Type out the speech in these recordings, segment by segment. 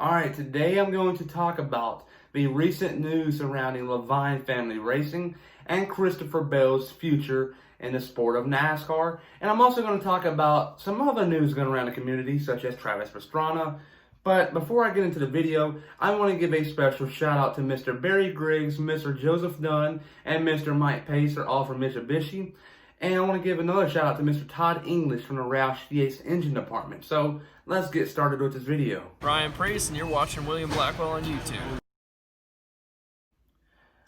Alright, today I'm going to talk about the recent news surrounding Leavine Family Racing and Christopher Bell's future in the sport of NASCAR. And I'm also going to talk about some other news going around the community, such as Travis Pastrana. But before I get into the video, I want to give a special shout out to Mr. Barry Griggs, Mr. Joseph Dunn, and Mr. Mike Pacer, all from Mitsubishi. And I want to give another shout out to Mr. Todd English from the Roush Yates Engine Department. So let's get started with this video. Ryan Priest, and you're watching William Blackwell on YouTube.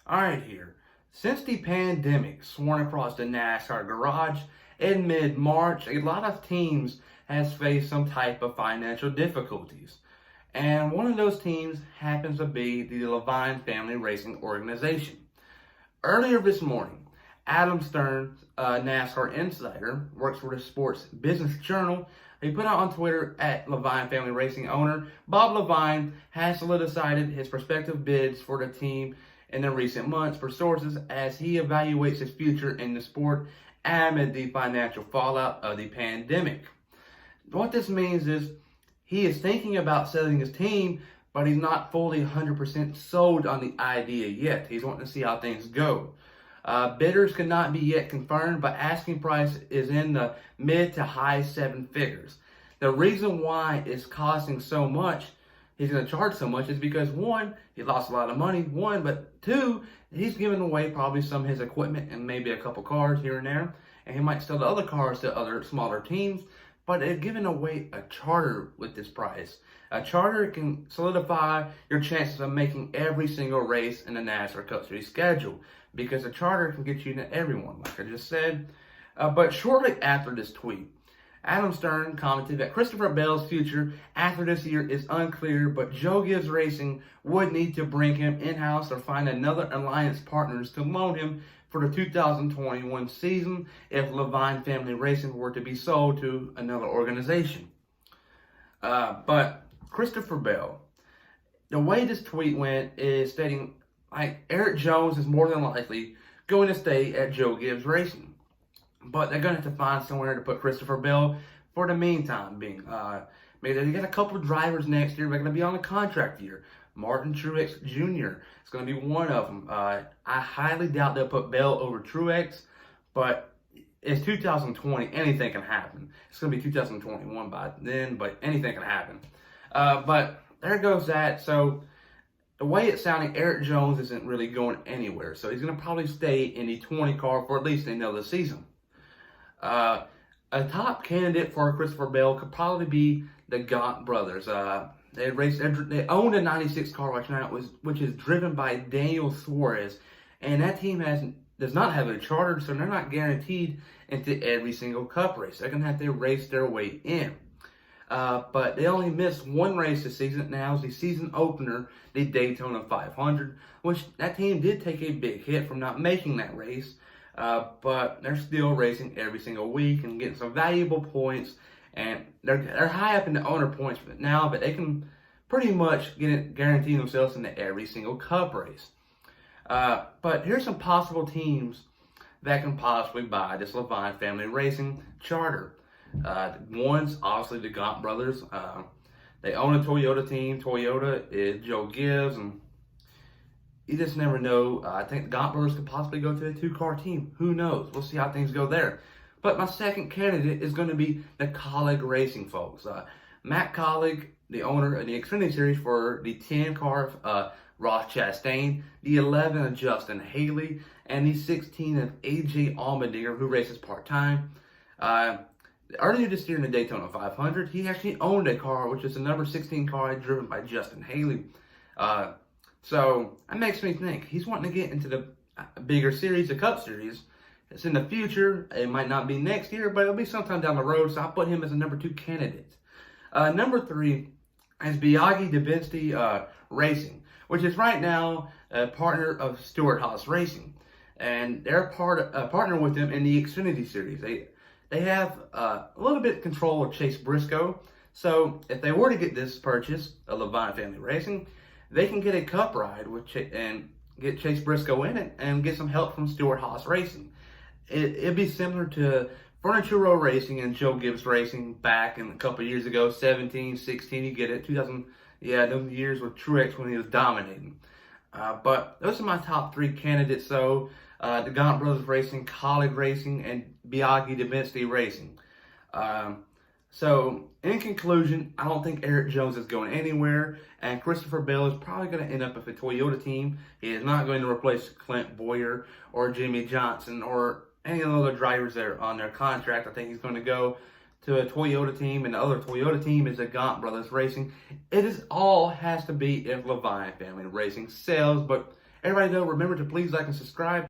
Alright here. Since the pandemic sworn across the NASCAR garage in mid-March, a lot of teams has faced some type of financial difficulties. And one of those teams happens to be the Leavine Family Racing Organization. Earlier this morning, Adam Stern, NASCAR insider, works for the Sports Business Journal. He put out on Twitter at Leavine Family Racing owner Bob Leavine has solidified his prospective bids for the team in the recent months for sources as he evaluates his future in the sport amid the financial fallout of the pandemic. What this means is he is thinking about selling his team, but he's not fully 100% sold on the idea yet. He's wanting to see how things go. Bidders cannot be yet confirmed, but asking price is in the mid to high seven figures. The reason why it's costing so much, he's going to charge so much, is because one, he lost a lot of money, but two, he's giving away probably some of his equipment and maybe a couple cars here and there, and he might sell the other cars to other smaller teams, but they're giving away a charter with this price. A charter can solidify your chances of making every single race in the NASCAR Cup Series schedule, because a charter can get you into everyone, like I just said. But shortly after this tweet, Adam Stern commented that Christopher Bell's future after this year is unclear, but Joe Gibbs Racing would need to bring him in-house or find another alliance partners to loan him for the 2021 season if Leavine Family Racing were to be sold to another organization. But Christopher Bell, the way this tweet went is stating, Eric Jones is more than likely going to stay at Joe Gibbs Racing. But they're going to have to find somewhere to put Christopher Bell for the meantime being. Maybe they got a couple of drivers next year. They're going to be on a contract year. Martin Truex Jr. is going to be one of them. I highly doubt they'll put Bell over Truex, but it's 2020. Anything can happen. It's going to be 2021 by then, but anything can happen. But there goes that. So the way it's sounding, Eric Jones isn't really going anywhere. So he's going to probably stay in the 20 car for at least another season. A top candidate for Christopher Bell could probably be the Gaunt brothers. They own a 96 car right now, which is driven by Daniel Suarez. And that team does not have a charter, so they're not guaranteed into every single Cup race. They're going to have to race their way in. But they only missed one race this season. Now is the season opener, the Daytona 500, which that team did take a big hit from not making that race. But they're still racing every single week and getting some valuable points. And they're high up in the owner points now, but they can pretty much guarantee themselves into every single Cup race. But here's some possible teams that can possibly buy this Leavine Family Racing charter. One's obviously the Gaunt brothers. They own a Toyota team. Toyota is Joe Gibbs, and you just never know. I think the Gaunt brothers could possibly go to a two-car team. Who knows? We'll see how things go there. But my second candidate is going to be the Colleague Racing folks. Matt Colleague, the owner of the Xfinity Series for the 10-car Ross Chastain, the 11 of Justin Haley, and the 16 of AJ Allmendinger, who races part-time. Earlier this year in the Daytona 500, he actually owned a car, which is the number 16 car driven by Justin Haley. So that makes me think he's wanting to get into the bigger series, the Cup Series. It's in the future. It might not be next year, but it'll be sometime down the road. So I'll put him as a number 2 candidate. Number 3 is Biaggi Davinsky Racing, which is right now a partner of Stewart Haas Racing, and they're partner with them in the Xfinity Series. They have a little bit of control of Chase Briscoe. So if they were to get this purchase of Leavine Family Racing, they can get a Cup ride with and get Chase Briscoe in it and get some help from Stewart Haas Racing. It'd be similar to Furniture Row Racing and Joe Gibbs Racing back in a couple of years ago, 17, 16, you get it, Yeah, those years with Truex when he was dominating. But those are my top three candidates, though. The Gaunt Brothers Racing, Colleague Racing, and Biaggi Divinity Racing. Um, so, in conclusion, I don't think Eric Jones is going anywhere, and Christopher Bell is probably going to end up with a Toyota team. He is not going to replace Clint Boyer or Jimmy Johnson or any of the other drivers that are on their contract. I think he's going to go to a Toyota team, and the other Toyota team is the Gaunt Brothers Racing. It is all has to be if Leavine Family Racing sells, but everybody though, remember to please like and subscribe.